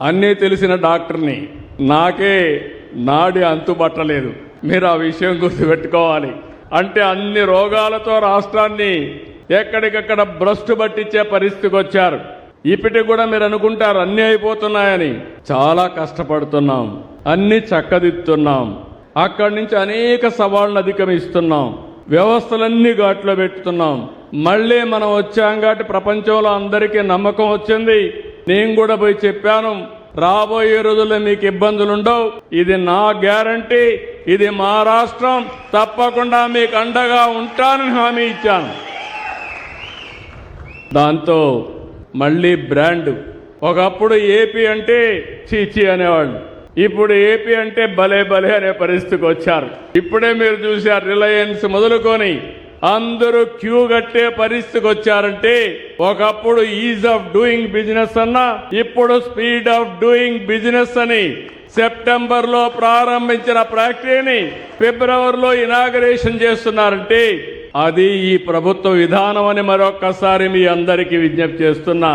అన్నీ తెలిసిన డాక్టర్ని, నాకే నాడి అంతుబట్టలేదు. మీరు ఆ విషయం గుర్తుపెట్టుకోవాలి. అంటే అన్ని రోగాలతో రాష్ట్రాన్ని ఎక్కడికక్కడ భ్రష్టు పట్టించే పరిస్థితికి వచ్చారు. ఇప్పటికి కూడా మీరు అనుకుంటారు అన్నీ అయిపోతున్నాయని. చాలా కష్టపడుతున్నాం, అన్ని చక్కదిద్దుతున్నాం, అక్కడి నుంచి అనేక సవాళ్లను అధిగమిస్తున్నాం, వ్యవస్థలన్నీ ఘాట్లో పెట్టుతున్నాం. మళ్ళీ మనం వచ్చాం కాబట్టి ప్రపంచంలో అందరికీ నమ్మకం వచ్చింది. నేను కూడా పోయి చెప్పాను, రాబోయే రోజుల్లో మీకు ఇబ్బందులు ఉండవు, ఇది నా గ్యారంటీ, ఇది మా రాష్ట్రం, తప్పకుండా మీకు అండగా ఉంటానని హామీ ఇచ్చాను. దాంతో మళ్ళీ బ్రాండ్. ఒకప్పుడు ఏపీ అంటే చీచీ అనేవాళ్ళు, ఇప్పుడు ఏపీ అంటే భలే భలే అనే పరిస్థితికి వచ్చారు. ఇప్పుడే మీరు చూశారు, రిలయన్స్ మొదలుకొని అందరూ క్యూ కట్టే పరిస్థితికి వచ్చారంటే ఒకప్పుడు ఈజ్ ఆఫ్ డూయింగ్ బిజినెస్ అన్నా ఇప్పుడు స్పీడ్ ఆఫ్ డూయింగ్ బిజినెస్ అని సెప్టెంబర్లో ప్రారంభించిన ఫ్యాక్టరీని ఫిబ్రవరిలో ఇనాగరేషన్ చేస్తున్నారంటే అది ఈ ప్రభుత్వ విధానం అని మరొక్కసారి మీ అందరికీ విజ్ఞప్తి చేస్తున్నా.